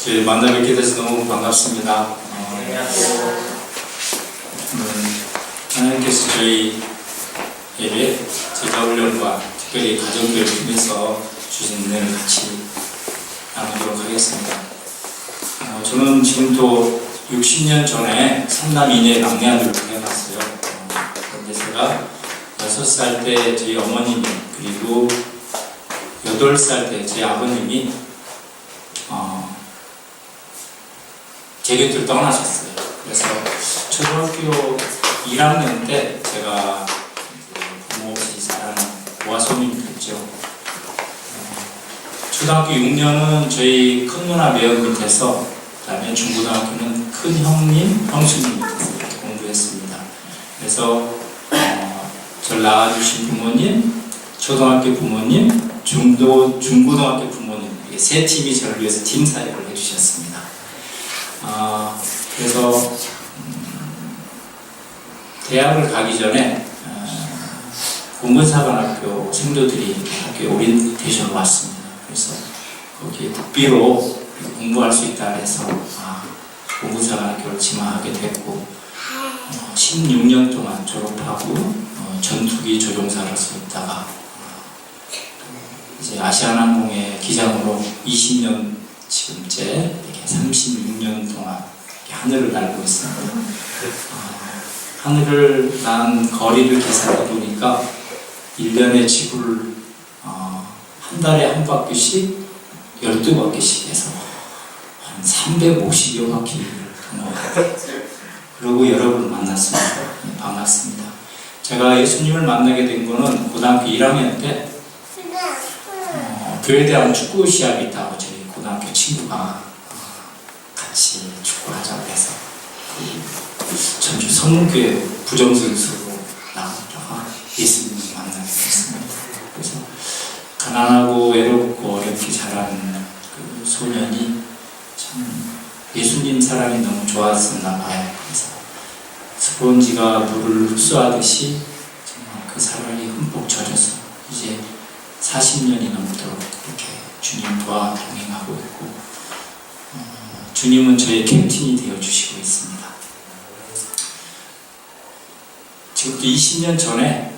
저희 만나 뵙게 돼서 너무 반갑습니다. 하나님께서 저희 예배 제자훈련과 특별히 가정교회를 통해서 주신 은혜를 같이 나누도록 하겠습니다. 저는 지금도 60년 전에 3남 2녀의 막내 아들을 태어났어요. 그런데 제가 6살 때 저희 어머님이, 그리고 8살 때 제 아버님이 제 곁을 떠나셨어요. 그래서 초등학교 1학년 때 제가 부모 없이 자란 모아소민이 됐죠. 초등학교 6년은 저희 큰 누나 매연 밑에서, 그 다음에 중고등학교는 큰 형님, 형수님 밑에서 이렇게 공부했습니다. 그래서 저를 낳아주신 부모님, 초등학교 부모님, 중고등학교 부모님, 이게 세 팀이 저를 위해서 팀 사역을 해주셨습니다. 그래서 대학을 가기 전에 공군사관학교 생도들이 학교에 오리엔테이션을 왔습니다. 그래서 거기에 국비로 공부할 수 있다 해서 공군사관학교를 지망하게 됐고 16년 동안 졸업하고 전투기 조종사로서 있다가 이제 아시아나항공의 기장으로 20년 지금째 이렇게 36년 동안 이렇게 하늘을 날고 있습니다. 하늘을 난 거리를 계산해 보니까 1년에 지구를 한 달에 한 바퀴씩 12바퀴씩 해서 한 350여 바퀴를 도는, 그리고 여러분을 만났습니다. 반갑습니다. 제가 예수님을 만나게 된 거는 고등학교 1학년 때 교회대학 축구 시합이 있다고 저희 고등학교 친구가 같이 축구를 하자고 해서 전주 성문교회 부정선수로 나갔다가 예수님을 만나게 됐습니다. 그래서 가난하고 외롭고 어렵게 자란 그 소년이 참 예수님 사랑이 너무 좋았었나 봐요. 그래서 스폰지가 물을 흡수하듯이 정말 그 사랑이 흠뻑 젖어서 이제 40년이 넘도록 이렇게 주님과 동행하고 있고, 주님은 저의 캡틴이 되어주시고 있습니다. 지금부터 20년 전에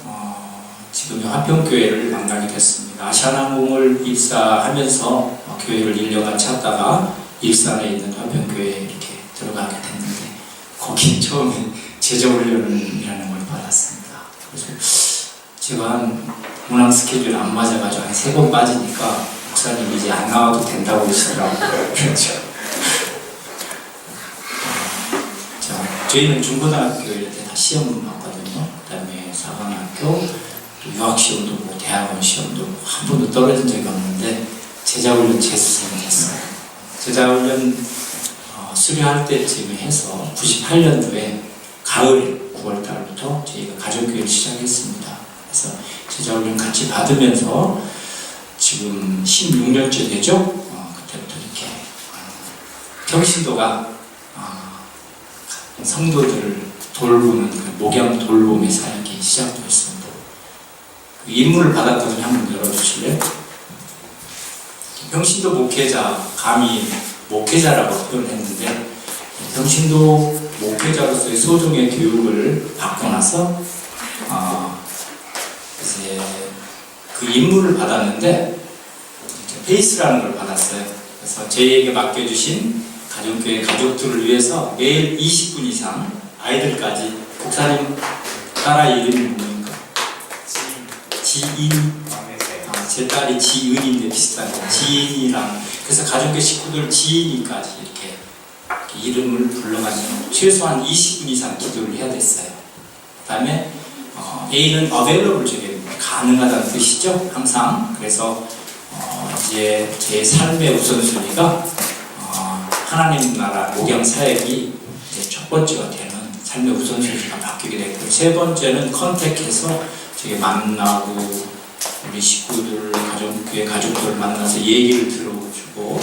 지금 화평교회를 만나게 됐습니다. 아시아나항공을 입사하면서 교회를 1년간 찾다가 일산에 있는 화평교회에 이렇게 들어가게 됐는데, 거기 처음에 제자훈련이라는 걸 받았습니다. 그래서 제가 한 문항 스케줄 안 맞아가지고 한 3번 빠지니까 목사님 이제 안 나와도 된다고 그러시더라고요. 그렇죠. 저희는 중고등학교 이럴 때 다 시험을 봤거든요. 그 다음에 사관학교, 또 유학시험도 보고 대학원 시험도 보고 한 번도 떨어진 적이 없는데 제자훈련 재수생을 했어요. 제자훈련 수료할 때쯤에 해서 98년도에 가을 9월달부터 저희가 가족교회를 시작했습니다. 그래서 제자훈련 같이 받으면서 지금 16년째 되죠? 그때부터 이렇게 평신도가 성도들을 돌보는 그 목양 돌봄의 사역이 시작되었습니다. 그 임무를 받았거든요. 한번 열어주실래요? 평신도 목회자, 감히 목회자라고 표현했는데, 평신도 목회자로서의 소중의 교육을 받고 나서 이제 그 임무를 받았는데 페이스라는 걸 받았어요. 그래서 저희에게 맡겨주신 가정교회 가족들을 위해서 매일 20분 이상 아이들까지, 목사님 딸아 이름이 뭡니까? 지인. 제 딸이 지은인데 비슷하게 지인이랑, 그래서 가족교회 식구들 지인이까지 이렇게 이름을 불러가지고 최소한 20분 이상 기도를 해야 됐어요. 그 다음에 A는 available, 저게 가능하다는 뜻이죠. 항상. 그래서 이제 제 삶의 우선순위가 하나님 나라 목양 사역이 이제 첫 번째가 되는 삶의 우선순위가 바뀌게 됐고, 세 번째는 컨택해서 저게 만나고 우리 식구들, 가족교회 가족들을 만나서 얘기를 들어주고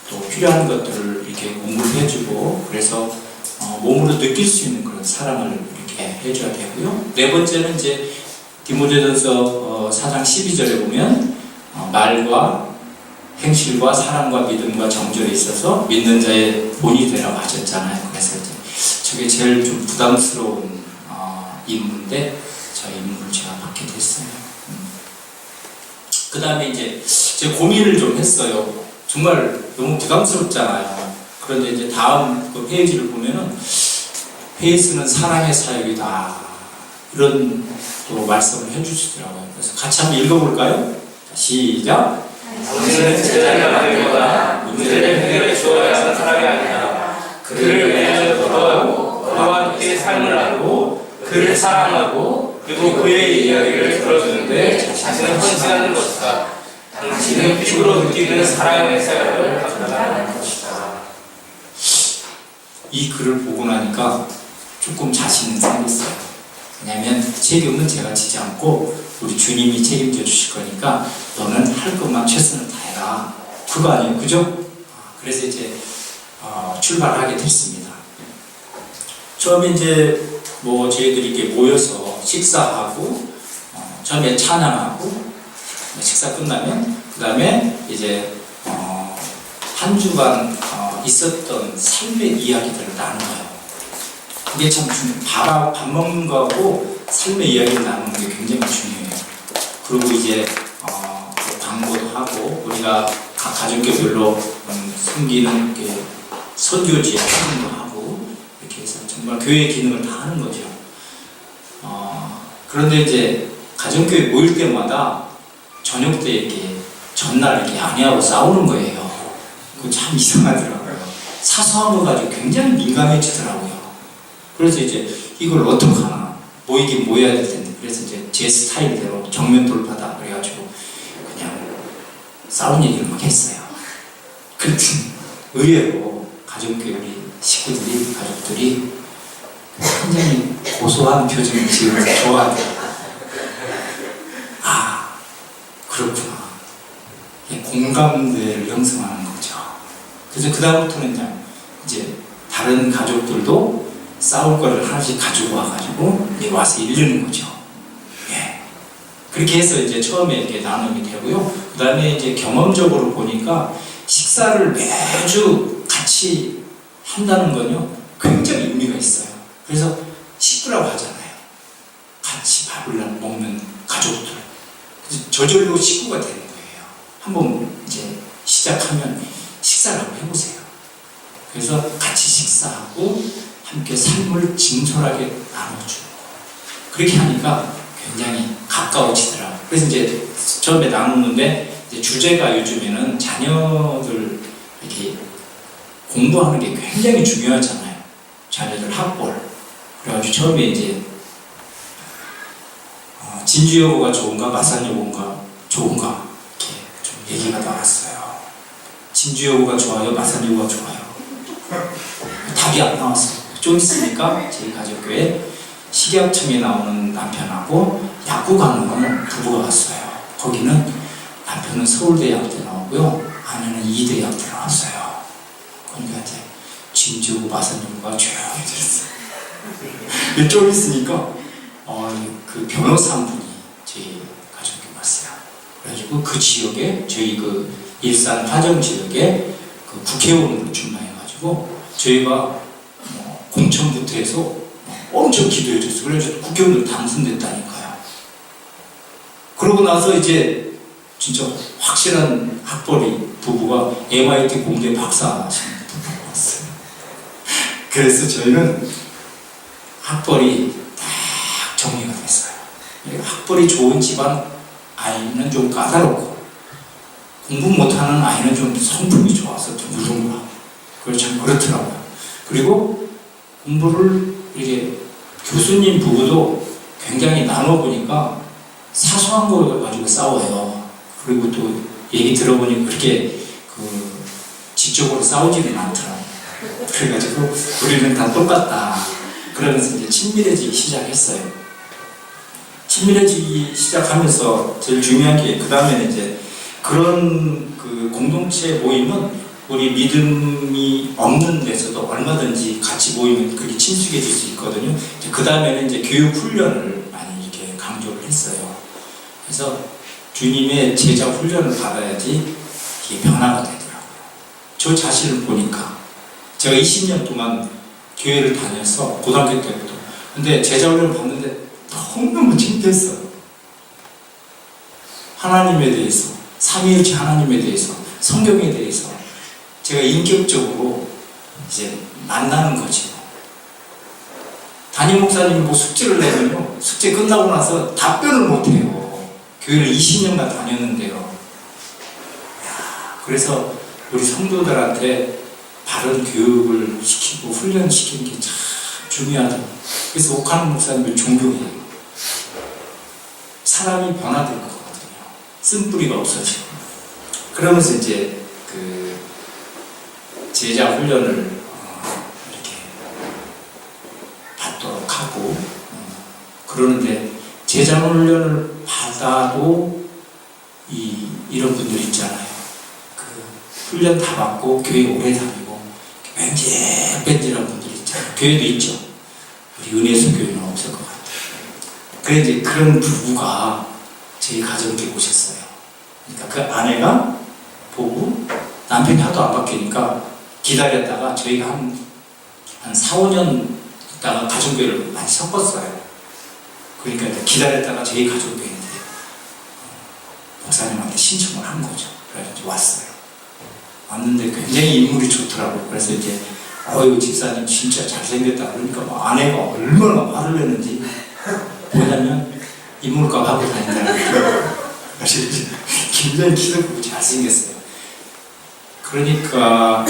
또 필요한 것들을 이렇게 공급해주고, 그래서 몸으로 느낄 수 있는 그런 사랑을 이렇게 해줘야 되고요. 네 번째는 이제 디모데전서 4장 12절에 보면 말과 행실과 사랑과 믿음과 정절에 있어서 믿는 자의 본이 되라고 하셨잖아요. 그래서 이제 저게 제일 좀 부담스러운 임무인데 저 임무를 제가 받게 됐어요. 그 다음에 이제 제가 고민을 좀 했어요. 정말 너무 부담스럽잖아요. 그런데 이제 다음 그 페이지를 보면은 페이스는 사랑의 사역이다, 이런 또 말씀을 해주시더라고요. 그래서 같이 한번 읽어볼까요? 자, 시작. 당신은 제자가 되기보다 문제를 해결해 주어야 하는 사람이 아니라 그를 매년 기도하고 그와 함께 삶을 나누고 그를 사랑하고 그리고 그의 이야기를 들어주는데 자신을 헌신하는 것이다. 당신은 피부로 느끼는 사랑의 사역을 감당하는 것이다. 이 글을 보고 나니까 조금 자신은 생겼어요. 왜냐하면 책임은 제가 지지 않고 우리 주님이 책임져 주실 거니까 너는 할 것만 최선을 다해라, 그거 아니에요, 그죠? 그래서 이제 출발하게 됐습니다. 처음에 이제 뭐 저희들이 이렇게 모여서 식사하고 처음에 찬양하고 식사 끝나면 그 다음에 이제 한 주간 있었던 삶의 이야기들을 나눠요. 그게 참 밥 먹는 거하고 삶의 이야기를 나누는 게 굉장히 중요해요. 그리고 이제 광고도 하고 우리가 각 가족교별로 섬기는 선교지에 활동도 하고 이렇게 해서 정말 교회의 기능을 다 하는 거죠. 그런데 이제 가정교회 모일 때마다 저녁 때 이렇게 전날 이렇게 아내하고 싸우는 거예요. 그거 참 이상하더라고요. 사소한 거 가지고 굉장히 민감해지더라고요. 그래서 이제 이걸 어떡하나, 모이긴 모여야 될 텐데, 그래서 이제 제 스타일대로 정면 돌파다 그래가지고 그냥 싸운 얘기를 막 했어요. 그랬더니 의외로 가족끼리 우리 식구들이, 가족들이 굉장히 고소한 표정을 지으면서 좋아하더라고요. 아, 그렇구나. 공감대를 형성하는 거죠. 그래서 그 다음부터는 이제 다른 가족들도 싸울 거를 하나씩 가지고 와가지고 이제 와서 읽는 거죠. 예. 그렇게 해서 이제 처음에 이렇게 나눔이 되고요. 그 다음에 이제 경험적으로 보니까 식사를 매주 같이 한다는 건요, 굉장히 의미가 있어요. 그래서 식구라고 하잖아요. 같이 밥을 먹는 가족들. 그래서 저절로 식구가 되는 거예요. 한번 이제 시작하면 식사를 한번 해보세요. 그래서 같이 식사하고 함께 삶을 진솔하게 나눠주고 그렇게 하니까 굉장히 가까워지더라고요. 그래서 이제 처음에 나누는데 이제 주제가 요즘에는 자녀들 이렇게 공부하는 게 굉장히 중요하잖아요. 자녀들 학벌. 그래가지고 처음에 이제 진주 여고가 좋은가 마산 여고가 좋은가 이렇게 좀 얘기가 나왔어요. 진주 여고가 좋아요, 마산 여고가 좋아요. 답이 안 나왔어요. 좀 있으니까 저희 가족교회 식약청에 나오는 남편하고 야구 강릉 부부가 왔어요. 거기는 남편은 서울대학교 나오고요, 아내는 이대학교 나왔어요. 그러니까 이제 진주 마산여고가 조용히 들었어요. 좀 있으니까 그 변호사 한 분이 저희 가족교회 왔어요. 그래가지고 그 지역에 저희 그 일산 화정 지역에 그 국회의원으로 출마해가지고 저희가 공천부터 해서 엄청 기도해줬어요. 그래서 국회의원으로 당선됐다니까요. 그러고 나서 이제 진짜 확실한 학벌이 부부가 MIT 공대 박사 하신 부부가 왔어요. 그래서 저희는 학벌이 딱 정리가 됐어요. 학벌이 좋은 집안 아이는 좀 까다롭고 공부 못하는 아이는 좀 성품이 좋아서 좀 무덤하고 그걸 참 그렇더라고요. 그리고 공부를 이게 교수님 부부도 굉장히 나눠보니까 사소한 거 가지고 싸워요. 그리고 또 얘기 들어보니 그렇게 지적으로 싸우지는 않더라고요. 그래가지고 우리는 다 똑같다. 그러면서 이제 친밀해지기 시작했어요. 친밀해지기 시작하면서 제일 중요한 게 그 다음에는 이제 그런 그 공동체 모임은 우리 믿음이 없는 데서도 얼마든지 같이 모이면 그렇게 친숙해질 수 있거든요. 그 다음에는 이제 교육 훈련을 많이 이렇게 강조를 했어요. 그래서 주님의 제자 훈련을 받아야지 이게 변화가 되더라고요. 저 자신을 보니까 제가 20년 동안 교회를 다녀서 고등학교 때부터 근데 제자훈련을 받는데 너무너무 창피했어요. 하나님에 대해서 삼위일체 하나님에 대해서 성경에 대해서 제가 인격적으로 이제 만나는 거죠. 담임 목사님이 뭐 숙제를 내면요 숙제 끝나고 나서 답변을 못해요. 교회를 20년간 다녔는데요. 그래서 우리 성도들한테 바른 교육을 시키고 훈련시키는 게 참 중요하다. 그래서 옥하는 목사님을 존경해요. 사람이 변화될 거거든요. 쓴뿌리가 없어지고. 그러면서 이제 그 제자 훈련을 이렇게 받도록 하고 그러는데 제자 훈련을 받아도 이런 분들 있잖아요. 그 훈련 다 받고 교회 오래 다니고 뺀질뺀질한 분들 있잖아요. 교회도 있죠. 우리 은혜수 교회는 없을 것 같아요. 그래 이제 그런 부부가 저희 가정에 오셨어요. 그러니까 그 아내가 보고 남편이 하도 안 바뀌니까 기다렸다가 저희가 한 4, 5년 있다가 가정교회를 많이 섞었어요. 그러니까 이제 기다렸다가 저희 가정교회인데 목사님한테 신청을 한 거죠. 그래서 이제 왔어요. 왔는데 굉장히 인물이 좋더라고요. 그래서 이제 어유 집사님 진짜 잘생겼다 그러니까 뭐 아내가 얼마나 화를 내는지 뭐냐면 인물값 하고 다닌다는 거예요. 그래서 이제 굉장히 키도 크고 잘생겼어요. 그러니까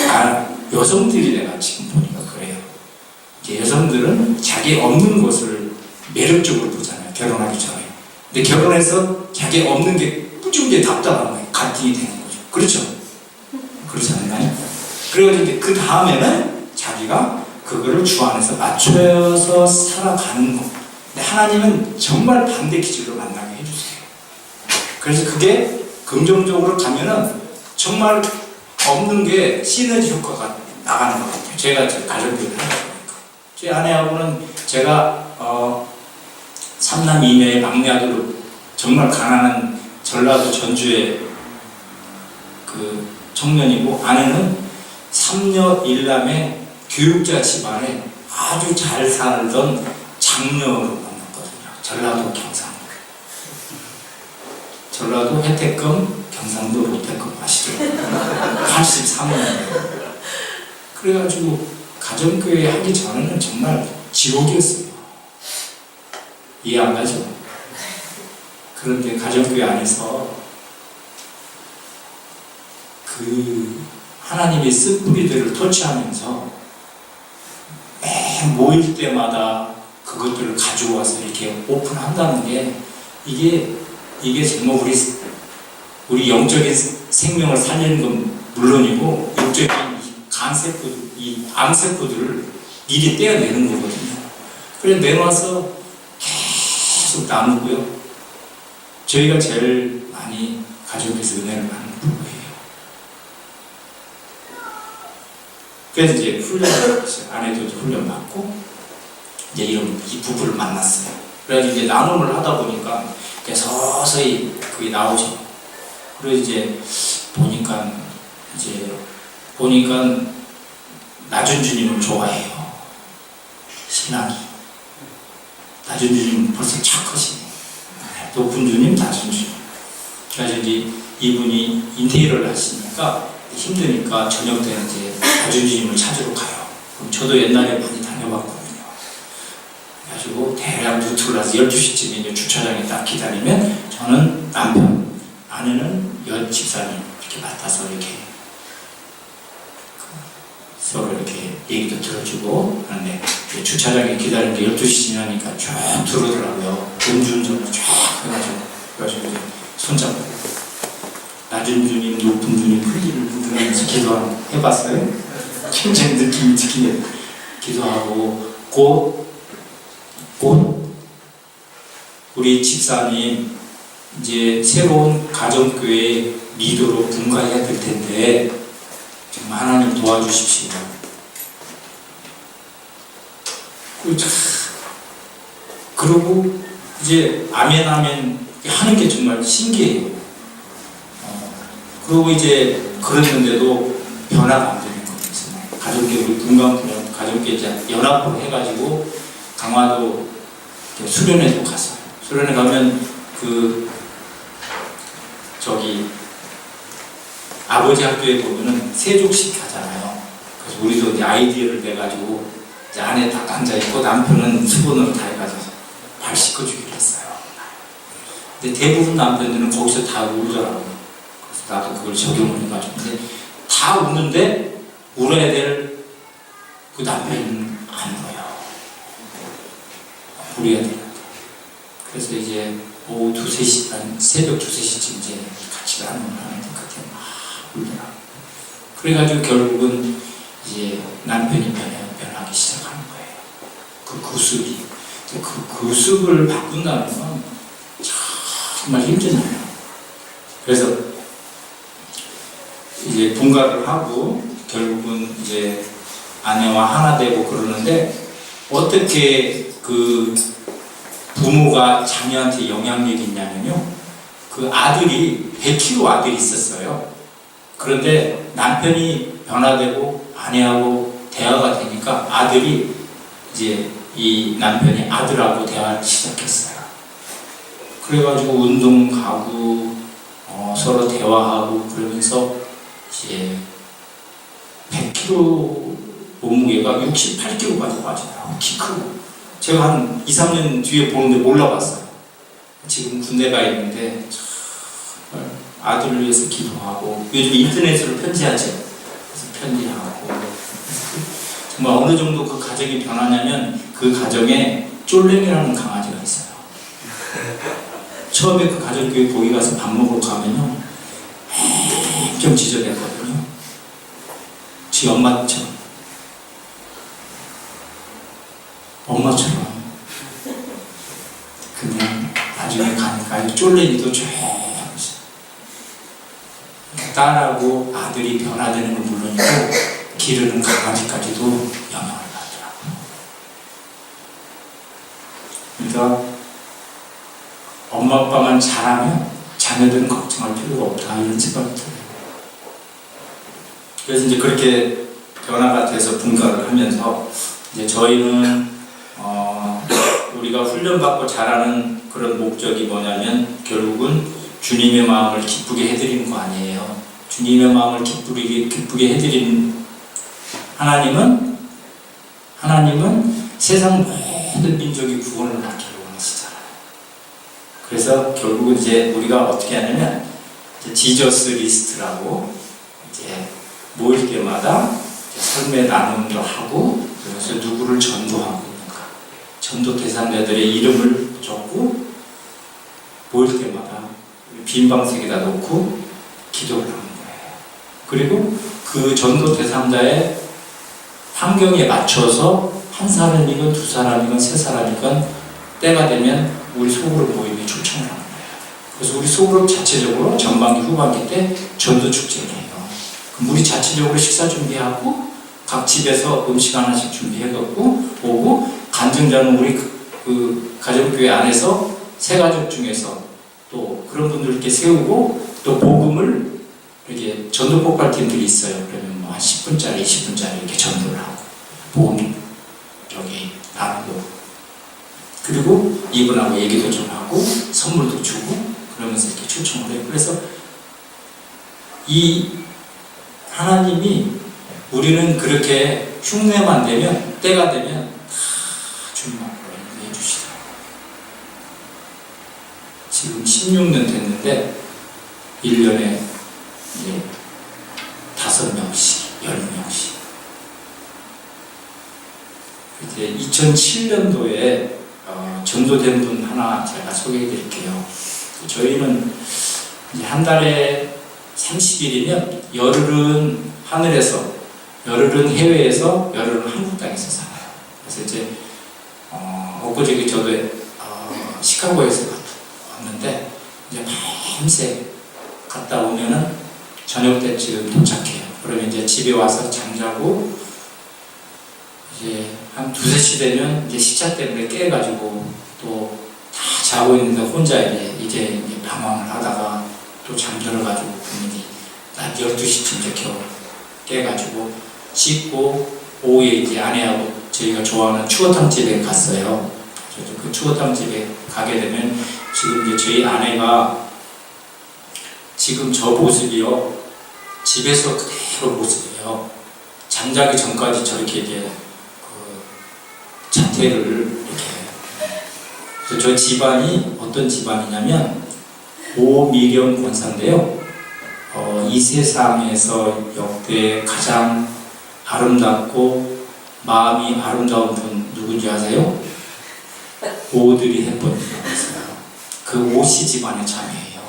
여성들이 내가 지금 보니까 그래요. 이제 여성들은 자기 없는 것을 매력적으로 보잖아요. 결혼하기 전에. 근데 결혼해서 자기 없는 게 무지무지 답답한 거예요. 갈등이 되는 거죠. 그렇죠? 그렇지 않나요? 그래가지고 이제 그 다음에는 자기가 그거를 주 안에서 맞춰서 살아가는 거. 근데 하나님은 정말 반대 기질로 만나게 해주세요. 그래서 그게 긍정적으로 가면은 정말 없는 게 시너지 효과가 나가는 것 같아요. 제가 가정교육을 하다 보니까. 제 아내하고는 제가 3남 2녀의 막내 아들로 정말 가난한 전라도 전주의 그 청년이고 아내는 3녀 1남의 교육자 집안에 아주 잘 살던 장녀로 만났거든요. 전라도 경상도. 전라도 혜택금, 경상도 롯데금 아시죠? 83년. 그래가지고 가정교회 하기 전에는 정말 지옥이었어요. 이해 안 가죠? 그런데 가정교회 안에서 그 하나님의 쓴 뿌리들을 터치하면서 매 모일 때마다 그것들을 가져와서 이렇게 오픈한다는 게 이게 정말 우리 영적인 생명을 살리는 건 물론이고 영적인 간세포들, 이 암세포들을 미리 떼어내는 거거든요. 그래서 내놔서 계속 나누고요. 저희가 제일 많이 가족에서 은혜를 받는 부부예요. 그래서 이제 훈련을 받았어요. 아내도 이제 훈련 받고 이제 이 부부를 만났어요. 그래서 이제 나눔을 하다 보니까 이제 서서히 그게 나오죠. 그래서 이제 보니까 낮은 주님을 좋아해요. 신앙이. 낮은 주님 벌써 착하시네. 높은 주님, 낮은 주님. 그래서 이제 이분이 인테리어를 하시니까 힘드니까 저녁 때는 이제 낮은 주님을 찾으러 가요. 그럼 저도 옛날에 많이 다녀봤거든요. 그래가지고 대략 루트를 해서 12시쯤에 이제 주차장에 딱 기다리면 저는 남편, 아내는 여 집사님 이렇게 맡아서 이렇게 서로 이렇게 얘기도 들어주고 하는데 주차장에 기다리는데 12시 지나니까 쭉 들어오더라고요. 음주운전을 쭉 해가지고 이제 손잡고 낮은 주님, 높은 주님 풀기를 부르면서 기도해봤어요. 굉장히 느낌이 특이해요. 기도하고 곧 우리 집사님 이제 새로운 가정교회 리더로 분가해야 될 텐데 정말 하나님 도와주십시오. 그러고 이제 아멘 하는 게 정말 신기해요. 그리고 이제 그랬는데도 변화가 안 되는 거예요. 가족계 우리 분광부는 가족계 이제 연합으로 해가지고 강화도 수련회도 갔어요. 수련회 가면 저기 아버지 학교에 보면은 세족식 하잖아요. 그래서 우리도 이제 아이디어를 내가지고 이제 안에 딱 앉아 있고 남편은 수건으로 다 해가지고 발 씻어주기로 했어요. 근데 대부분 남편들은 거기서 다 울더라고요. 그래서 나도 그걸 적용을 해가지고. 근데 다 우는데 울어야 될 그 남편은 안 울어요. 울어야 돼요. 그래서 이제 오후 2, 3시, 아니 새벽 2, 3시쯤 이제 같이 라면을 하는데 그때 막 울더라고요. 그래가지고 결국은 이제 남편이 변하기 시작하는 거예요. 그 구습이. 그 구습을 바꾼다는 건 정말 힘들어요. 그래서 이제 분가를 하고 결국은 이제 아내와 하나 되고 그러는데 어떻게 그 부모가 자녀한테 영향력이 있냐면요. 그 아들이 100kg 아들이 있었어요. 그런데 남편이 변화되고 아내하고 대화가 되니까 아들이 이제 이 남편이 아들하고 대화를 시작했어요. 그래가지고 운동 가고 서로 대화하고 그러면서 이제 100kg 몸무게가 68kg까지 빠져요. 키 크고. 제가 한 2, 3년 뒤에 보는데 몰라봤어요. 지금 군대 가 있는데 정말 아들을 위해서 기도하고 요즘 인터넷으로 편지하죠. 그래서 편지하고 정말 어느 정도 그 가정이 변하냐면 그 가정에 쫄랭이라는 강아지가 있어요. 처음에 그 가족교회 거기 가서 밥 먹으러 가면요 좀 지저댔거든요. 지 엄마처럼. 근데 나중에 가니까 이 쫄랭이도 쫙 딸하고 아들이 변화되는 건 물론이고 기르는 강아지까지도 영향을 받더라고요. 그러니까 엄마 아빠만 잘하면 자녀들은 걱정할 필요가 없다 이런 생각이 들어요. 그래서 이제 그렇게 변화가 돼서 분가를 하면서 이제 저희는 우리가 훈련받고 자라는 그런 목적이 뭐냐면 결국은 주님의 마음을 기쁘게 해드리는 거 아니에요. 주님의 마음을 기쁘게 해드리는 하나님은 세상 모든 민족이 구원을 받기를 원하시잖아요. 그래서 결국은 이제 우리가 어떻게 하냐면 지저스 리스트라고 이제 모일 때마다 삶의 나눔도 하고 그래서 누구를 전도하고 있는가 전도 대상자들의 이름을 적고 모일 때마다 빈방석에다 놓고 기도를 하는 거예요. 그리고 그 전도 대상자의 환경에 맞춰서 한 사람이건 두 사람이건 세 사람이건 때가 되면 우리 소그룹 모임에 초청을 하는 거예요. 그래서 우리 소그룹 자체적으로 전반기 후반기 때 전도 축제를 해요. 그럼 우리 자체적으로 식사 준비하고 각 집에서 음식 하나씩 준비해갖고 오고 간증자는 우리 그 가정교회 안에서 세 가족 중에서 또 그런 분들 이렇게 세우고 또 복음을 이렇게 전도 폭발팀들이 있어요. 그러면 뭐 한 10분짜리, 20분짜리 이렇게 전도를 하고 복음 저기 나누고 그리고 이분하고 얘기도 좀 하고 선물도 주고 그러면서 이렇게 초청을 해요. 그래서 이 하나님이 우리는 그렇게 흉내만 되면 때가 되면 다 주님하고 해주시더라고요. 지금 16년 됐는데 1년에 이제 5명씩 10명씩 이제 2007년도에 전도된 분 하나 제가 소개해 드릴게요. 저희는 이제 한 달에 30일이면 열흘은 하늘에서 열흘은 해외에서 열흘은 한국 땅에서 살아요. 그래서 이제 엊그저께 저도 시카고에서 왔는데 이제 밤새 갔다 오면은 저녁 때쯤 도착해요. 그러면 이제 집에 와서 잠자고 이제 한 2, 3시 되면 이제 시차 때문에 깨가지고 또 다 자고 있는데 혼자 이제 방황을 하다가 또 잠들어가지고 분위기 낮 12시쯤 이렇게 깨가지고 씻고 오후에 이제 아내하고 저희가 좋아하는 추어탕집에 갔어요. 그래서 그 추어탕집에 가게 되면 지금 이제 저희 아내가 지금 저 모습이요, 집에서 그대로 모습이에요. 잠자기 전까지 저렇게 이제 그 자태를 이렇게. 그래서 저 집안이 어떤 집안이냐면 오미령 권사인데요. 이 세상에서 역대 가장 아름답고 마음이 아름다운 분 누군지 아세요? 오드리 헵번이라고 있어요. 그 오씨 집안의 자매예요.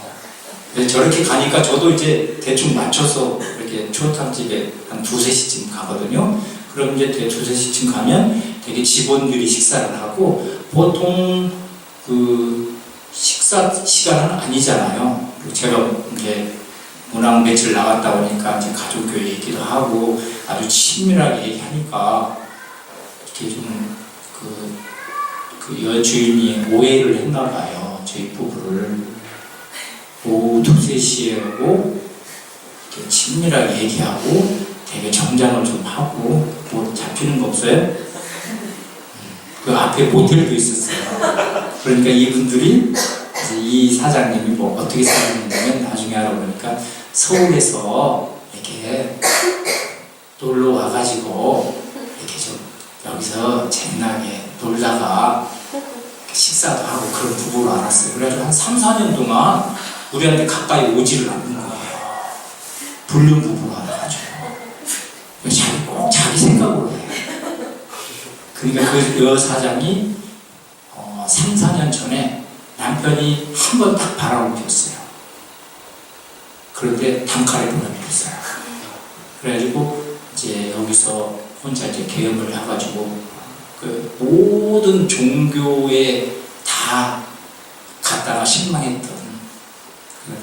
저렇게 가니까 저도 이제 대충 맞춰서 이렇게 추어탕집에 한 2-3시쯤 가거든요. 그럼 이제 2-3시쯤 가면 되게 직원들이 식사를 하고 보통 그 식사 시간은 아니잖아요. 제가 이제 문학 며칠 나갔다 오니까 이제 가족교회 얘기도 하고 아주 친밀하게 얘기하니까 이렇게 좀 그 여주인이 오해를 했나 봐요. 저희 부부를. 오후 2-3시에 오고 이렇게 친밀하게 얘기하고 되게 정장을 좀 하고 뭐 잡히는 거 없어요? 그 앞에 모텔도 있었어요. 그러니까 이분들이 이 사장님이 뭐 어떻게 사는냐면 나중에 알아보니까 서울에서 이렇게 놀러 와가지고 이렇게 좀 여기서 재미나게 놀다가 식사도 하고 그런 부부로 알았어요. 그래가지고 한 3-4년 동안 우리한테 가까이 오지를 않는 거예요. 불륜 부부로 알아가지고. 자기 꼭 자기 생각으로 해요. 그러니까 그 여사장이 3-4년 전에 남편이 한 번 딱 바람을 피웠어요. 그런데 단칼에 보내버렸어요. 그래가지고 이제 여기서 혼자 이제 개업을 해가지고 그 모든 종교에 다 갔다가 실망했던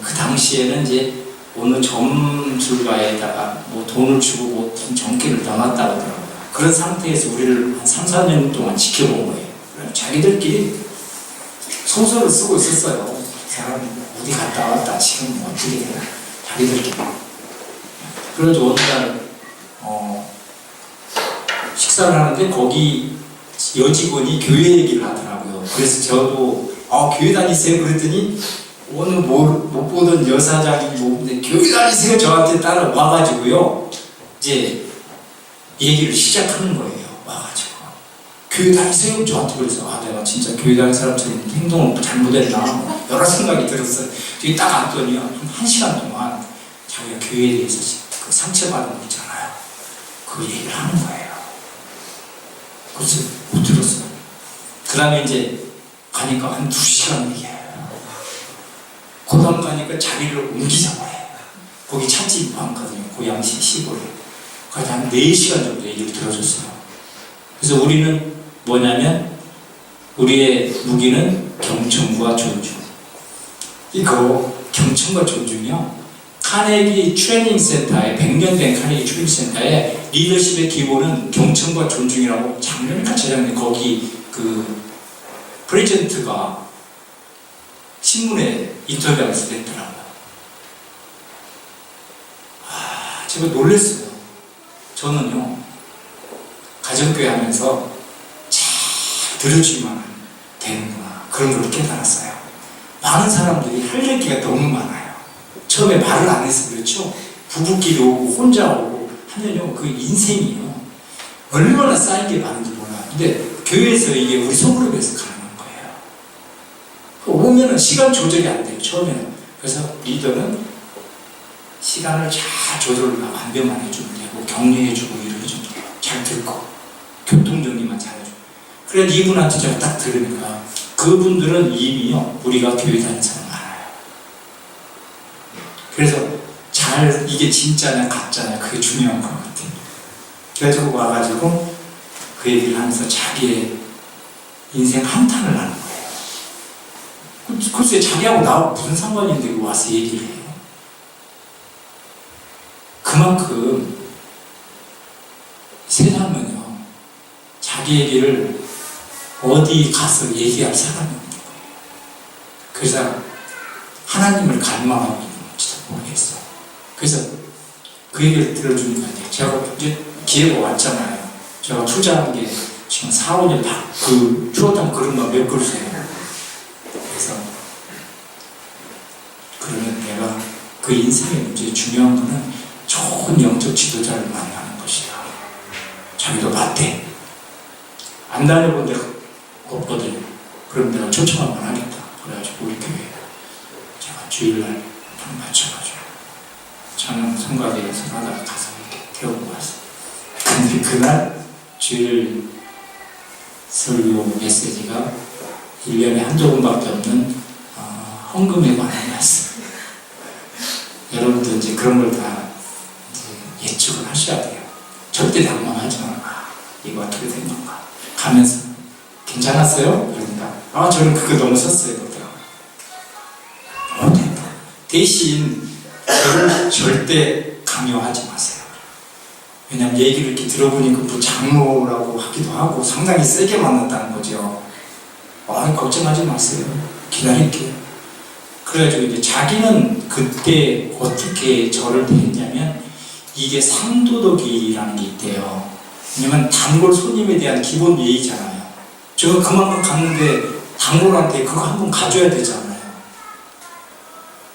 그 당시에는 이제 어느 점술가에다가 뭐 돈을 주고 뭐 정기를 넣어놨다고 하더라고요. 그런 상태에서 우리를 한 3-4년 동안 지켜본 거예요. 자기들끼리 소설을 쓰고 있었어요. 그 사람이 어디 갔다 왔다 지금 어떻게 되나 자기들끼리. 그래서 어느 날 식사를 하는데 거기 여직원이 교회 얘기를 하더라고요. 그래서 저도 교회 다니세요? 그랬더니 오늘 못 보던 여사장이 뭐 교회 다니세요? 저한테 따라 와가지고요. 이제 얘기를 시작하는 거예요. 와가지고 교회 다니세요? 저한테 그래서 내가 진짜 교회 다니는 사람처럼 행동을 잘못했나 여러 생각이 들었어요. 뒤에 딱 앉더니 한 1시간 동안 자기가 교회에 대해서 그 상처받은 거 있잖아요. 그 얘기를 하는 거예요. 그래서 못 들었어요. 그 다음에 이제 가니까 한 2시간 얘기해요. 그 다음 가니까 자리를 옮기자고 해요. 거기 찻집이 많거든요. 고양시 시골에. 그래서 한 4시간 정도 얘기를 들어줬어요. 그래서 우리는 뭐냐면 우리의 무기는 경청과 존중. 이거 경청과 존중이요. 카네기 트레이닝 센터에 100년 된 카네기 트레이닝 센터에 리더십의 기본은 경청과 존중이라고 작년 가차장님 거기 그 프레젠트가 신문에 인터뷰하면서 냈더라고요. 제가 놀랐어요. 저는요 가정교회 하면서 잘 들어주기만 되는구나 그런 걸 깨달았어요. 많은 사람들이 할 얘기가 너무 많아요. 처음에 말을 안 해서 그렇죠. 부부끼리 오고 혼자 오고 하면요 그 인생이요 얼마나 쌓인 게 많은지 몰라요. 근데 교회에서 이게 우리 소그룹에서 가능한 거예요. 오면은 시간 조절이 안 돼요 처음에는. 그래서 리더는 시간을 잘 조절을 안배만 해주면 되고 격려해주고 이러해주면 잘 듣고 교통정리만 잘해주고. 그래 이분한테 제가 딱 들으니까 그분들은 이미요 우리가 교회 다니는 사람 많아요. 그래서 잘 이게 진짜냐 가짜냐 그게 중요한 것 같아요. 그래서 와가지고 그 얘기를 하면서 자기의 인생 한탄을 하는 거예요. 글쎄 자기하고 나하고 무슨 상관인데 와서 얘기를 해요. 그만큼 세상은요 자기 얘기를 어디 가서 얘기할 사람이 없는 거예요. 그래서 하나님을 갈망하고 있는 건지도 모르겠어요. 그래서 그 얘기를 들어주니까 제가 이제 기회가 왔잖아요. 제가 투자한 게 지금 4, 5년 그 추어탕 그릇만 몇 그릇이에요. 그래서 그러면 내가 그 인생의 문제 중요한 거는 좋은 영적 지도자를 만나는 것이다. 자기도 봤대. 안 다녀본 데가 없거든요. 그럼 내가 초청 한번 하겠다. 그래가지고 우리 교회에 제가 주일날 좀 맞춰가지고 저는 성가대에서 하다가 가서 이렇게 태우고 왔어요. 근데 그날 주일 설교 메시지가 1년에 한두 번밖에 없는 헌금에 관한 말씀. 여러분도 이제 그런 걸 다 예측을 하셔야 돼요. 절대 당황하지 마. 이거 어떻게 된 건가? 가면서 괜찮았어요? 그러니까 저는 그거 너무 섰어요. 됐다. 대신 저를 절대 강요하지 마세요. 왜냐면 얘기를 이렇게 들어보니까 뭐 장로라고 하기도 하고 상당히 세게 만났다는 거죠. 걱정하지 마세요. 기다릴게요. 그래가지고 이제 자기는 그때 어떻게 저를 대했냐면 이게 상도덕이라는 게 있대요. 왜냐면 단골 손님에 대한 기본 예의잖아요. 제가 그만큼 갔는데 단골한테 그거 한번 가져야 되잖아요.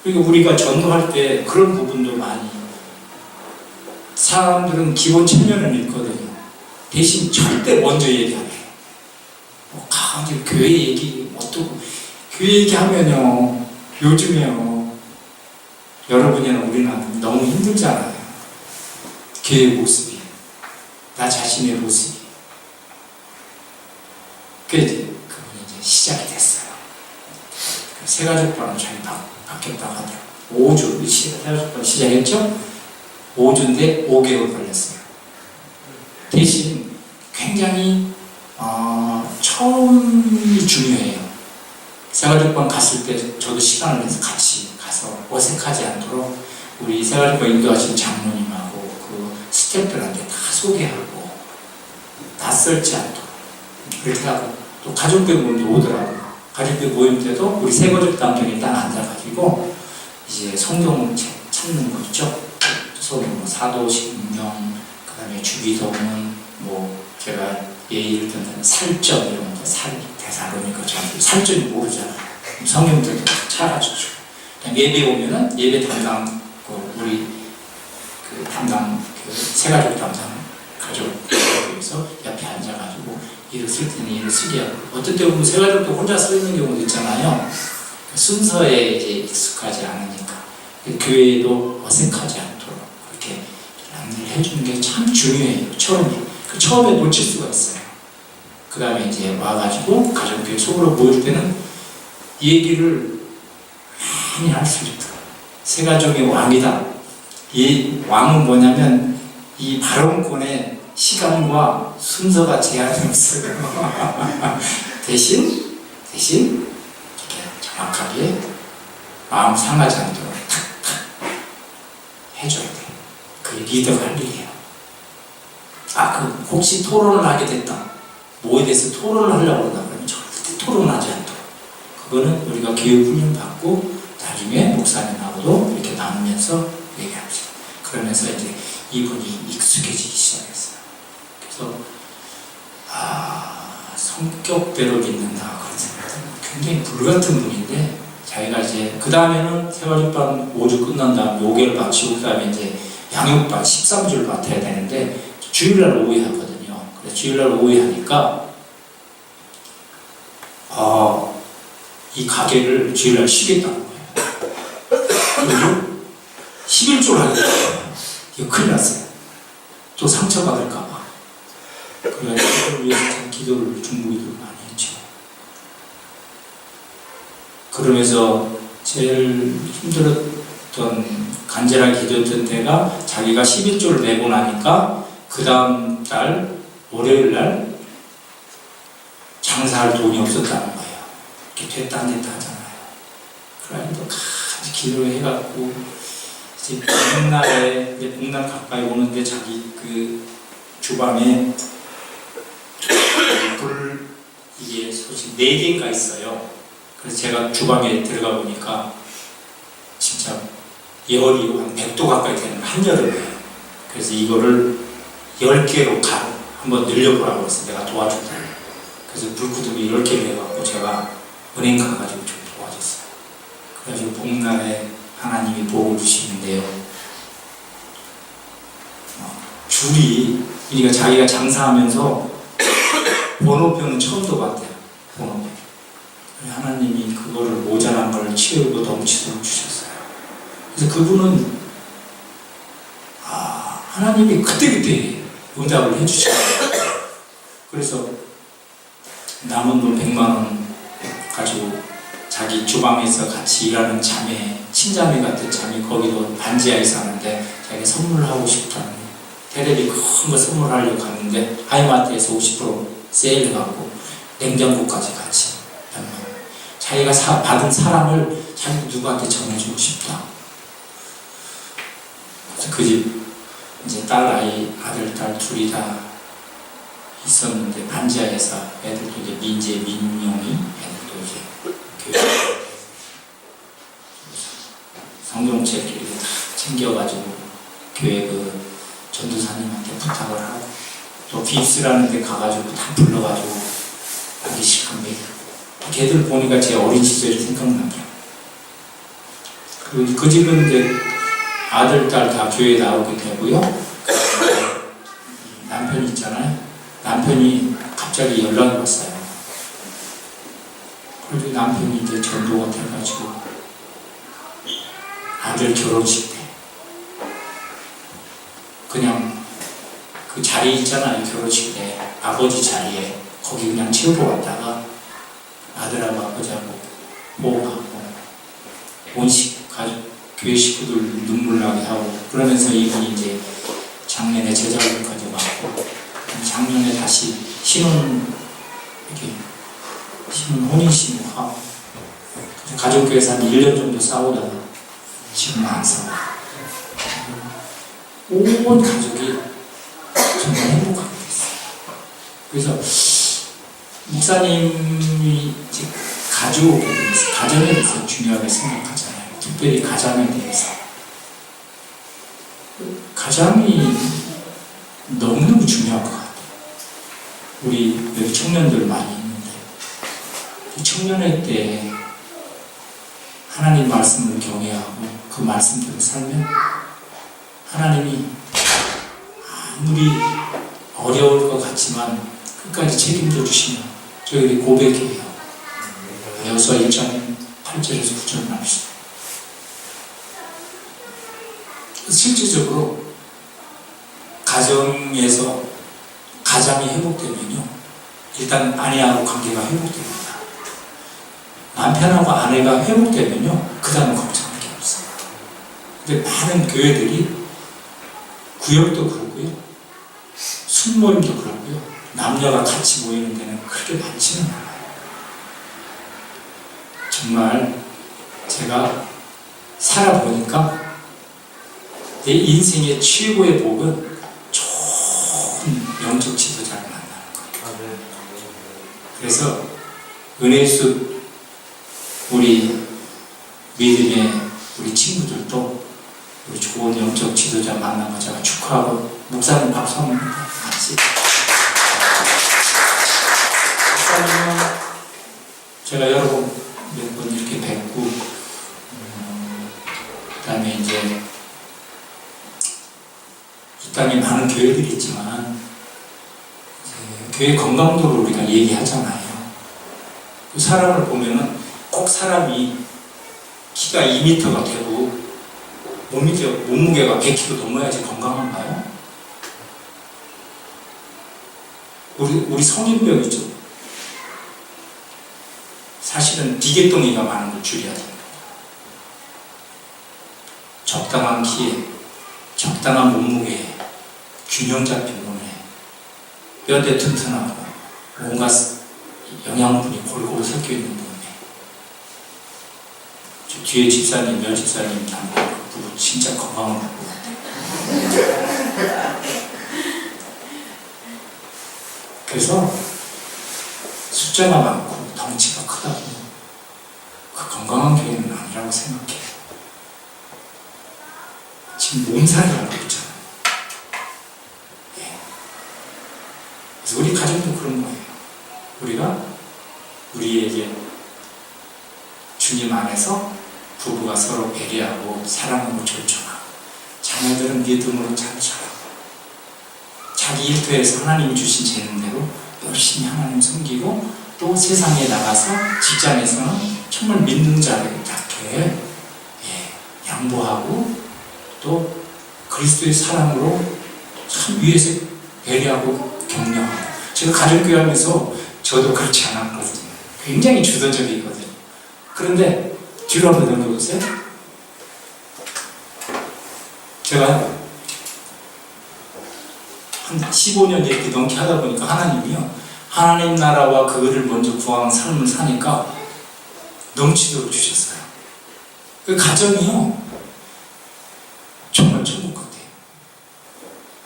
그리고 우리가 전도할 때 그런 부분도 많이 사람들은 기본 체면은 있거든요. 대신 절대 먼저 얘기 안 해요. 가가지고 교회 얘기 어떠고 교회 얘기하면요 요즘에요 여러분이나 우리나 너무 힘들잖아요. 교회 모습이 나 자신의 모습이 그게 이제 그분이 이제 시작이 됐어요. 새가족방을 저희 바뀌었다고 하더라고요. 5주 새가족방 시작했죠. 5주인데 5개월 걸렸어요. 대신 굉장히 처음이 중요해요. 새가족방 갔을 때 저도 시간을 내서 같이 가서 어색하지 않도록 우리 새가족방 인도하신 장로님하고 그 스태프들한테 다 소개하고 낯설지 않도록 그렇게 하고 또 가족들 모임도 오더라고요. 가족들 모임 때도 우리 새가족 단장이 딱 앉아가지고 이제 성경을 찾는 거 있죠. 뭐 사도신경, 그 다음에 주기도문, 뭐 제가 예의를 든다는 살점 이런 거 대사로니까 살점이 모르잖아요. 성경들도 다 찾아주죠. 예배 오면은 예배 담당 우리 그 담당 그 새가족 담당 가족에서 옆에 앉아가지고 일을 쓸 때는 일을 쓰게 하고 어떤 때 보면 새가족도 혼자 써 있는 경우도 있잖아요. 순서에 이제 익숙하지 않으니까 교회에도 어색하지 않도록 그렇게 안내를 해주는 게 참 중요해요. 처음에 놓칠 수가 있어요. 그 다음에 이제 와가지고 가족교회 속으로 모일 때는 얘기를 많이 할 수 있다. 새가족의 왕이다. 이 왕은 뭐냐면 이 발언권의 시간과 순서가 제한이 없어요. 대신 이렇게 정확하게 마음 상하지 않도록 탁탁 해줘야 돼. 그게 리더가 할 일이에요. 혹시 토론을 하게 됐다. 뭐에 대해서 토론을 하려고 한다 그러면 절대 토론하지 않도록. 그거는 우리가 교육 훈련 받고 나중에 목사님하고도 이렇게 나누면서 얘기합시다. 그러면서 이제 이분이 익숙해지기 시작했어요. 그래서 성격대로 믿는다 그런 생각은 굉장히 불같은 분인데 자기가 이제 그 다음에는 새가족방 5주 끝난 다음 5개월 마치고 그 다음에 이제 양육반 13주를 맡아야 되는데 주일날 오후에 하거든요. 그래서 주일날 오후에 하니까 이 가게를 주일날 쉬겠다는 거예요. 11조를 하겠다는 이거 큰일 났어요. 또 상처받을까봐. 그래서 그걸 위해서 참 기도를 중보기도를 많이 했죠. 그러면서 제일 힘들었던 간절한 기도했던 때가 자기가 11조를 내고 나니까 그 다음 달 월요일날 장사할 돈이 없었다는 거예요. 이렇게 됐다 안 됐다 하잖아요. 그래가지고 같이 기도를 해갖고 이제 봄날에 이제 봄날 가까이 오는데 자기 그 주방에 불 이게 솔직히 4개인가 있어요. 그래서 제가 주방에 들어가 보니까 진짜 열이 한 100도 가까이 되는 한여름에. 그래서 이거를 10개로 한번 늘려보라고 해서 내가 도와줬다. 그래서 불구두기 10개를 해갖고 제가 은행 가가지고 좀 도와줬어요. 그래가지고 복날에 하나님이 복을 주시는데요. 줄이, 그러니까 자기가 장사하면서 번호표는 처음 봤대요. 번호표. 하나님이 그거를 모자란 걸 채우고 넘치도록 주셨어요. 그래서 그분은 하나님이 그때그때 응답을 해주시더라고요. 그래서 남은 돈 100만 원 가지고 자기 주방에서 같이 일하는 자매, 친자매 같은 자매, 거기도 반지하에 사는데 자기가 선물하고 싶다는 테레비 큰 거 선물하려고 갔는데 하이마트에서 50% 세일해갖고 냉장고까지 같이 자기가 받은 사랑을 자기 누구한테 전해주고 싶다. 그래서 그 집 이제 아들, 딸 둘이 다 있었는데 반지하에서 애들도 이제 민재, 민용이 애들도 이제 교회 성경책 이렇게 다 챙겨가지고 교회 그 전도사님한테 부탁을 하고 또 빕스라는 데 가가지고 다 불러가지고 하기 시작한 거예요. 걔들 보니까 제 어린 시절이 생각나더라고요. 그리고 그 집은 이제 아들, 딸 다 교회에 나오게 되고요. 남편이 있잖아요. 남편이 갑자기 연락이 왔어요. 그래도 남편이 이제 전도가 돼가지고 아들 결혼식 때 그냥 그 자리 있잖아요. 결혼식 때 아버지 자리에 거기 그냥 채우고 왔다가 아들하고 아버지하고 호흡하고 가족 교회 식구들 눈물 나게 하고 그러면서 이분이 이제 작년에 제자들까지 왔고 작년에 다시 혼인신고하고 가족교회에서 한 1년 정도 싸우다가 지금 안 싸워. 온 가족이 정말 행복하게 됐어요. 그래서 목사님이 가족에 대해서, 가정에 대해서 중요하게 생각하잖아요. 특별히 가장에 대해서. 가장이 너무너무 중요한 것 같아요. 우리 여기 청년들 많이 있는데 청년회 때 하나님 말씀을 경외하고 그 말씀대로 살면 하나님이 아무리 어려울 것 같지만 끝까지 책임져 주시면 저희들이 고백해요. 여호수아 1장 8절에서 9절 말씀. 실질적으로 가정에서 가장이 회복되면요, 일단 아내하고 관계가 회복됩니다. 남편하고 아내가 회복되면요, 그 다음은 걱정할 게 없어요. 근데 많은 교회들이 구역도 그렇고요, 순모임도 그렇고요, 남녀가 같이 모이는 데는 그렇게 많지는 않아요. 정말 제가 살아보니까 내 인생의 최고의 복은 좋은 영적 지도자를 만나는 거예요. 그래서 은혜수 우리 믿음의 우리 친구들도 우리 좋은 영적 지도자 만난 거 제가 축하하고 목사님 박수 한번 같이. 목사님은 제가 여러 번 몇 번 이렇게 뵙고 그 다음에 이제 이 땅에 많은 교회들이 있지만 교회 건강도를 우리가 얘기하잖아요. 그 사람을 보면은 꼭 사람이 키가 2m가 되고 몸무게가 100kg 넘어야지 건강한가요? 우리 성인병이죠. 사실은 비계동이가 많은 걸 줄여야 됩니다. 적당한 키에 적당한 몸무게에 균형 잡힌 몸에 뼈대 튼튼하고 온갖 영양분이 골고루 섞여 있는 몸에 저 뒤에 집사님, 여 집사님 닮고 그 부부 진짜 건강한 부부 같아요. 그래서 숫자가 많고 덩치가 크다고 그 건강한 교회는 아니라고 생각해요. 몸살을 앓고 있잖아요. 예. 그래서 우리 가정도 그런 거예요. 우리가 우리에게 주님 안에서 부부가 서로 배려하고 사랑하고 존중하고 자녀들은 믿음으로 잘 자라고 자기 일터에서 하나님이 주신 재능대로 열심히 하나님 섬기고 또 세상에 나가서 직장에서는 정말 믿는 자답게 양보하고 또 그리스도의 사랑으로 참 위에서 배려하고 격려하고 제가 가정교회 하면서 저도 그렇지 않았거든요. 굉장히 주도적이거든요. 그런데 뒤로 한번 넘겨보세요. 제가 한 15년 이렇게 넘게 하다 보니까 하나님이요, 하나님 나라와 그거를 먼저 구하는 삶을 사니까 넘치도록 주셨어요. 그 가정이요 정말 천국 같아요.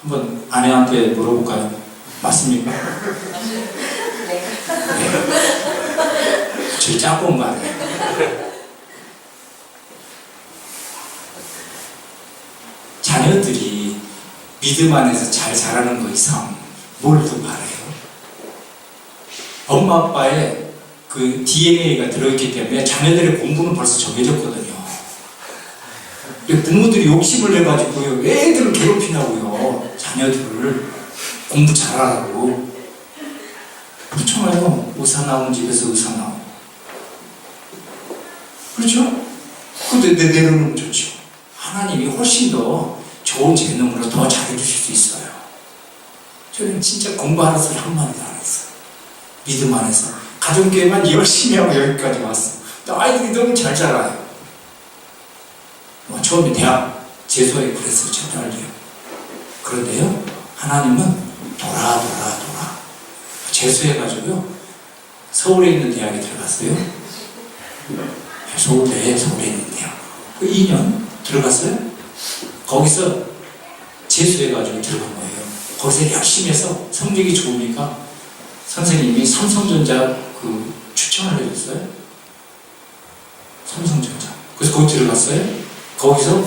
한번 아내한테 물어볼까요? 맞습니까? 네. 저희 짜고 온 거 아니에요? 자녀들이 믿음 안에서 잘 자라는 거 이상 뭘 더 바라요? 엄마 아빠의 그 DNA가 들어있기 때문에 자녀들의 공부는 벌써 정해졌거든요. 부모들이 욕심을 내가지고요, 왜 애들을 괴롭히냐고요. 자녀들을 공부 잘하라고. 그렇잖아요. 의사 나온 집에서 의사 나오고. 그렇죠? 근데 내려놓으면 좋죠. 하나님이 훨씬 더 좋은 재능으로 더 잘해주실 수 있어요. 저는 진짜 공부하면서 한마디도 안 했어요. 믿음 안에서 가정교회만 열심히 하고 여기까지 왔어. 또 아이들이 너무 잘 자라요. 처음에 대학 재수하기 그랬어요. 참 알게요. 그런데요, 하나님은 돌아 재수해가지고요, 서울에 있는 대학에 들어갔어요. 서울에 있는 대학. 2년 들어갔어요. 거기서 재수해가지고 들어간 거예요. 거기서 열심히 해서 성적이 좋으니까 선생님이 삼성전자 그 추천을 해줬어요. 삼성전자. 그래서 거기 들어갔어요. 거기서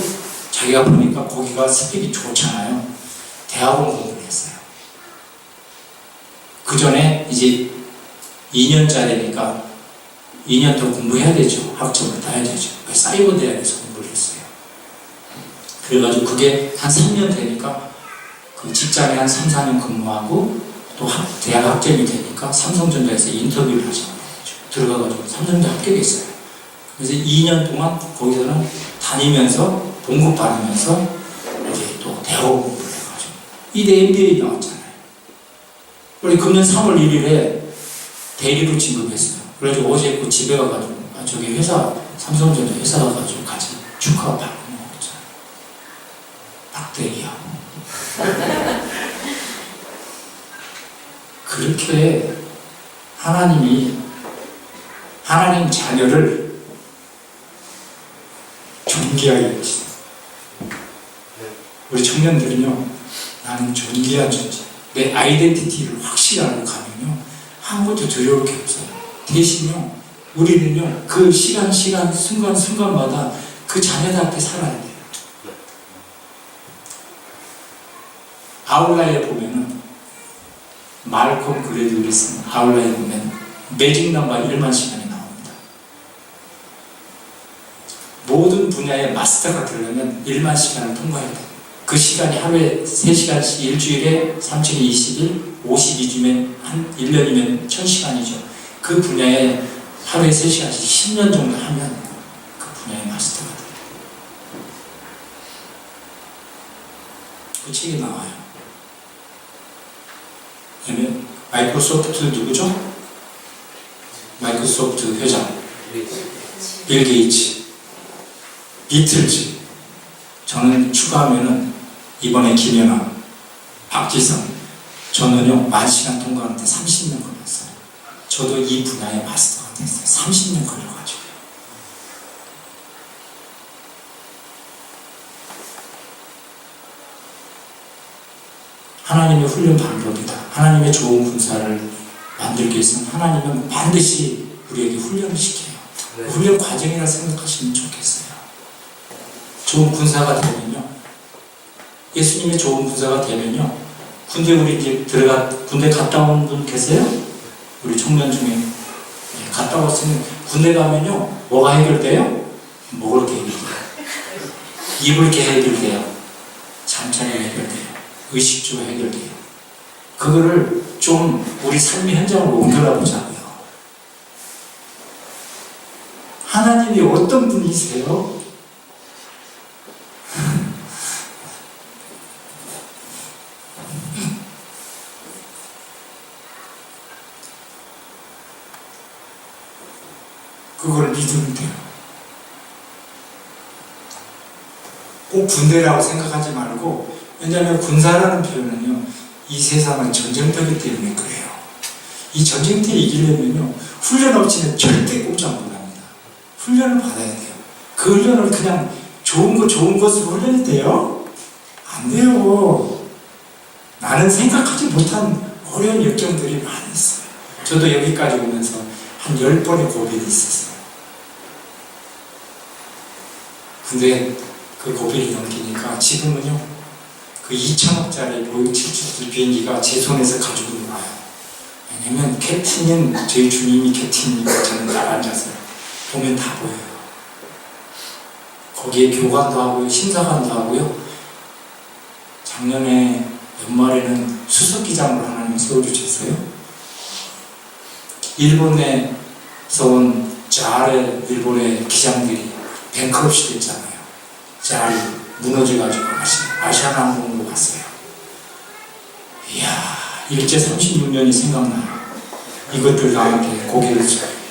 자기가 보니까 거기가 스펙이 좋잖아요. 대학원 공부를 했어요. 그 전에 이제 2년짜리니까 2년 더 공부해야 되죠. 학점을 따야 되죠. 사이버 대학에서 공부를 했어요. 그래가지고 그게 한 3년 되니까 그 직장에 한 3, 4년 근무하고 또 대학 학점이 되니까 삼성전자에서 인터뷰를 하시는 거죠. 들어가가지고 삼성전자 합격했어요. 그래서 2년 동안 거기서는 다니면서 봉급 받으면서 이제 또 대학원 공부를 해가지고 이대 MBA 나왔잖아요. 우리 금년 3월 1일에 대리로 진급했어요. 그래가지고 어제 그 집에 가가지고 저기 회사 삼성전자 회사 가가지고 같이 축하 받고 먹었잖아요. 박대리야. 그렇게 하나님이 하나님 자녀를 존귀하게 여기시죠. 우리 청년들은요, 나는 존귀한 존재, 내 아이덴티티를 확실히 알고 가면요, 아무것도 두려울 게 없어요. 대신요, 우리는요, 그 시간, 순간마다 그 자녀들한테 살아야 돼요. 아웃라이어 보면은, 말콤 그레드를 쓴 아웃라이어 보면, 매직 넘버 1만 시간이 나옵니다. 모든 분야의 마스터가 되려면 1만 시간을 통과해야 돼요. 그 시간이 하루에 3시간씩 일주일에 3020일, 52주면 한 1년이면 1000시간이죠. 그 분야에 하루에 3시간씩 10년 정도 하면 그 분야의 마스터가 돼요. 그 책에 나와요. 그다음에 마이크로소프트 누구죠? 마이크로소프트 회장 빌 게이츠, 비틀즈. 저는 추가하면은 이번에 김연아, 박지성, 저는요 10,000시간 통과하는데 30년 걸렸어요. 저도 이 분야의 마스터가 됐어요. 30년 걸려가지고요. 하나님의 훈련 방법이다. 하나님의 좋은 군사를 만들기 위해서는 하나님은 반드시 우리에게 훈련을 시켜요. 네. 훈련 과정이라 생각하시면 좋겠어요. 좋은 군사가 되면요, 예수님의 좋은 부자가 되면요, 군대 우리 이제 군대 갔다 온 분 계세요? 우리 청년 중에. 예, 갔다 왔으면 군대 가면요 뭐가 해결돼요? 먹을 게 해결돼요. 입을 게 해결돼요. 잠자리 해결돼요. 의식주가 해결돼요. 그거를 좀 우리 삶의 현장으로 옮겨라 보자고요. 하나님이 어떤 분이세요? 그걸 믿으면 돼요. 꼭 군대라고 생각하지 말고, 왜냐하면 군사라는 표현은요, 이 세상은 전쟁터이기 때문에 그래요. 이 전쟁터에 이기려면요, 훈련 없이는 절대 꼼짝 못합니다. 훈련을 받아야 돼요. 그 훈련을 그냥 좋은 것으로 훈련이 돼요? 안 돼요. 나는 생각하지 못한 어려운 역경들이 많이 있어요. 저도 여기까지 오면서 한 10번의 고비가 있었어요. 근데 그 고비를 넘기니까 지금은요, 그 2천억짜리 보잉 777 비행기가 제 손에서 가지고 나와요. 왜냐면 캡틴인 저희 주님이 캡틴이고 저는 딱 앉아서 보면 다 보여요. 거기에 교관도 하고요, 심사관도 하고요. 작년에 연말에는 수석기장으로 하나님 세워주셨어요. 일본에서 온 자아의 일본의 기장들이 뱅크럽시 됐잖아요. 자아이 무너져가지고 아시아나항공으로 갔어요. 이야, 일제 36년이 생각나요. 이것들 나한테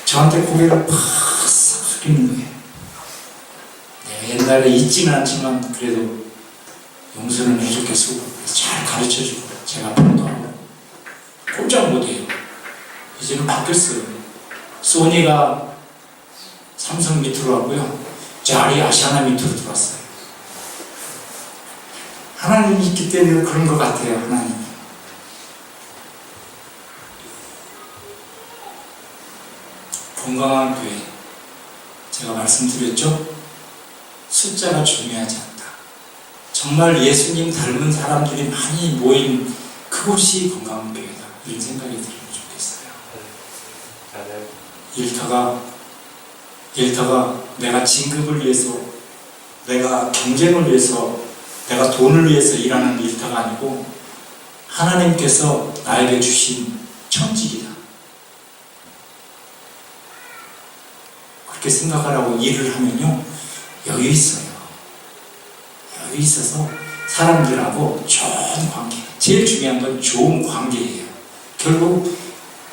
저한테 고개를 팍 숙이는 거예요. 내가 옛날에 잊지는 않지만 그래도 용서는 해줬겠고 잘 가르쳐주고 제가 평도하고 꼼짝 못해요. 이제는 바뀌었어요. 소니가 삼성 밑으로 하고요, 자리 아시아나 밑으로 들어왔어요. 하나님이 있기 때문에 그런 것 같아요. 하나님이. 건강한 교회, 제가 말씀드렸죠? 숫자가 중요하지 않다. 정말 예수님 닮은 사람들이 많이 모인 그곳이 건강한 교회다, 이런 생각이 들으면 좋겠어요. 일터가 내가 진급을 위해서, 내가 경쟁을 위해서, 내가 돈을 위해서 일하는 일터가 아니고 하나님께서 나에게 주신 천직이다, 그렇게 생각하라고 일을 하면요, 여유 있어요. 여유 있어서 사람들하고 좋은 관계, 제일 중요한 건 좋은 관계예요. 결국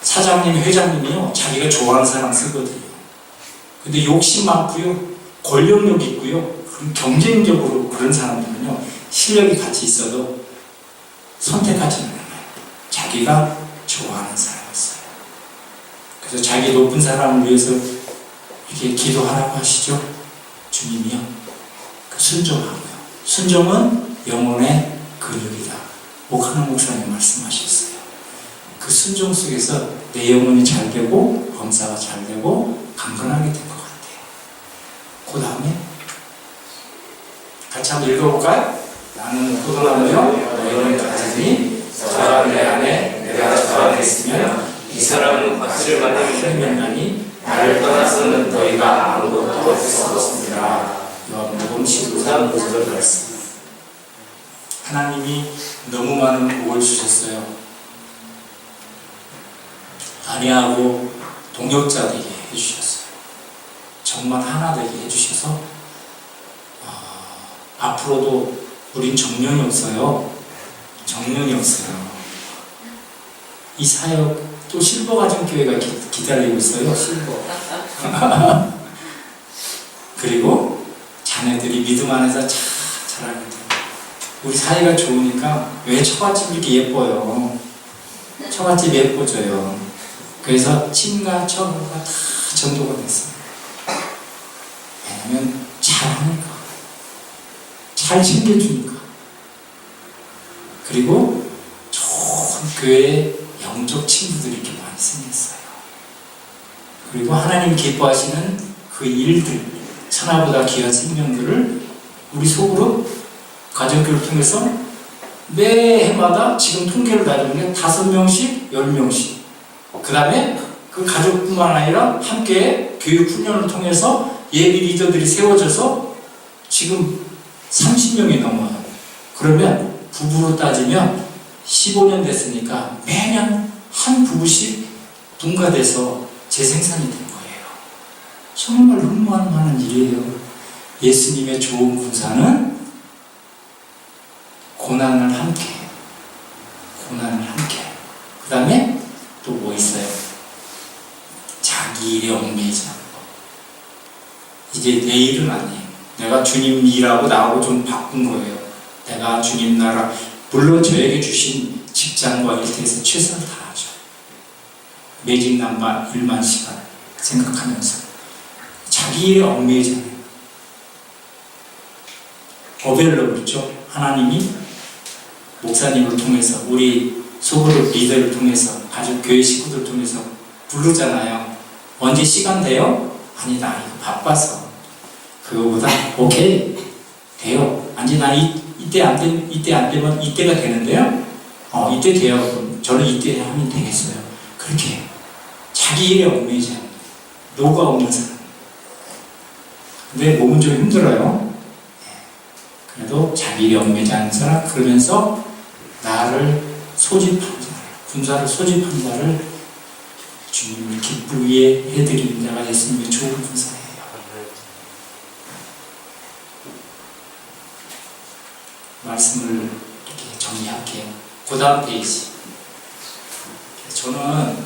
사장님, 회장님이요, 자기가 좋아하는 사람 쓰거든요. 근데 욕심 많고요, 권력력 있고요, 그럼 경쟁적으로 그런 사람들은요, 실력이 같이 있어도 선택하지는 않아요. 자기가 좋아하는 사람을 써요. 그래서 자기 높은 사람을 위해서 이렇게 기도하라고 하시죠. 주님이요. 그 순종하고요. 순종은 영혼의 근육이다. 목하는 목사님 말씀하셨어요. 그 순종 속에서 내 영혼이 잘 되고 범사가 잘 되고 강건하게 될 것 같아요. 그 다음에 같이 한번 읽어볼까요? 나는 포도나무요, 너희는 가지니 사람 내 안에 내가 저 안에 있으면 이 사람은 밭을 하나님이 나를 떠나서는 너희가 아무것도 할 수 없습니다. 요한복음 15장 5절 말씀. 하나님이 너무 많은 복을 주셨어요. 아내하고 동역자 되게 해주셨어요. 정말 하나 되게 해주셔서 앞으로도 우린 정령이 없어요. 정령이 없어요. 이 사역 또 실버가정교회가 기다리고 있어요. 실버. 그리고 자녀들이 믿음 안에서 자라게 돼요. 우리 사이가 좋으니까 왜 처갓집 이렇게 예뻐요. 처갓집 예뻐져요. 그래서 친가 처가가 다 전도가 됐어요. 왜냐면 잘하니까, 잘 챙겨주니까. 그리고 좋은 교회에 영적 친구들이 이렇게 많이 생겼어요. 그리고 하나님 기뻐하시는 그 일들, 천하보다 귀한 생명들을 우리 속으로 가정교육을 통해서 매 해마다 지금 통계를 다루는 게 5명씩, 10명씩. 그 다음에 그 가족뿐만 아니라 함께 교육 훈련을 통해서 예비 리더들이 세워져서 지금 30명이 넘어요. 그러면 부부로 따지면 15년 됐으니까 매년 한 부부씩 분가돼서 재생산이 된 거예요. 정말 흠모할 만한 일이에요. 예수님의 좋은 군사는 고난을 함께, 그 다음에 또 뭐 있어요? 자기 일에 얽매이지 않고. 이제 내 일은 아니에요. 내가 주님 일하고 나하고 좀 바꾼 거예요. 내가 주님 나라, 물론 저에게 주신 직장과 일터에서 최선을 다하죠. 매직남만 1만 시간 생각하면서 자기 일에 얽매이지 않아요. 어벨로 그렇죠. 하나님이 목사님을 통해서, 우리 소그룹 리더를 통해서, 가족 교회 식구들 통해서 부르잖아요. 언제 시간 돼요? 아니, 나 이거 바빠서. 그거보다 오케이 돼요. 아니, 나 이때 안 되면 이때가 되는데요. 이때 돼요. 그럼 저는 이때 하면 되겠어요. 그렇게 자기 일에 얽매이지 않아요. 노가 없는 사람. 근데 몸은 좀 힘들어요. 그래도 자기 일에 얽매이지 않는 사람. 그러면서 나를 소집한 자, 군사를 소집한 자를 주님을 기쁘게 해드리는 자가 예수님의 좋은 군사예요. 말씀을 이렇게 정리할게요. 그 다음 페이지. 저는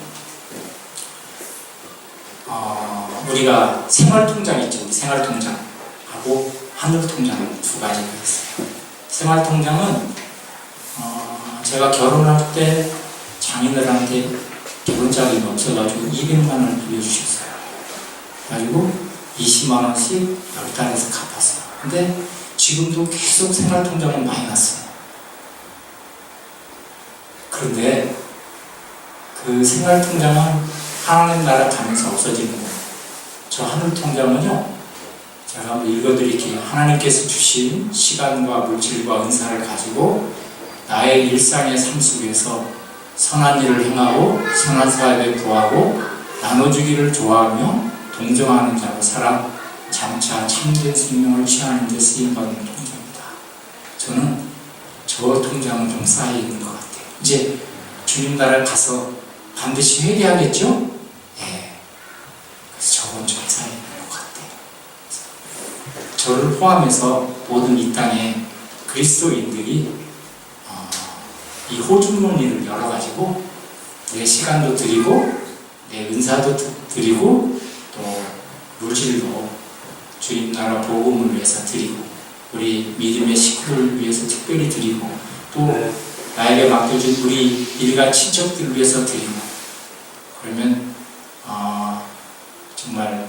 우리가 생활통장 있죠. 우리 생활통장하고 하늘통장 두 가지가 있어요. 생활통장은 제가 결혼할 때 장인어른한테 결혼 자금이 없어가지고 200만 원을 빌려주셨어요. 그래가지고 20만 원씩 10달에서 갚았어요. 근데 지금도 계속 생활통장은 많이 났어요. 그런데 그 생활통장은 하나님 나라 가면서 없어지는 거예요. 저 하늘통장은요, 제가 한번 읽어드릴게요. 하나님께서 주신 시간과 물질과 은사를 가지고 나의 일상의 삶 속에서 선한 일을 행하고 선한 사업에 구하고 나눠주기를 좋아하며 동정하는 자로 살아 장차 참된 생명을 취하는 데 쓰임받는 통장이다. 저는 저 통장은 좀 쌓여있는 것 같아요. 이제 주님 나라에 가서 반드시 회개하겠죠? 예. 그래서 저건 좀 쌓여있는 것 같아요. 저를 포함해서 모든 이 땅에 그리스도인들이 이 호주머니를 열어가지고 내 시간도 드리고 내 은사도 드리고 또 물질도 주님 나라 복음을 위해서 드리고 우리 믿음의 식구를 위해서 특별히 드리고 또 나에게 맡겨준 우리 일가 친척들을 위해서 드리고 그러면 정말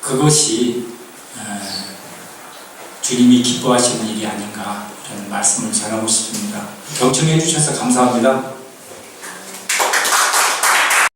그것이 주님이 기뻐하시는 일이 아닌가 이런 말씀을 전하고 싶습니다. 경청해 주셔서 감사합니다.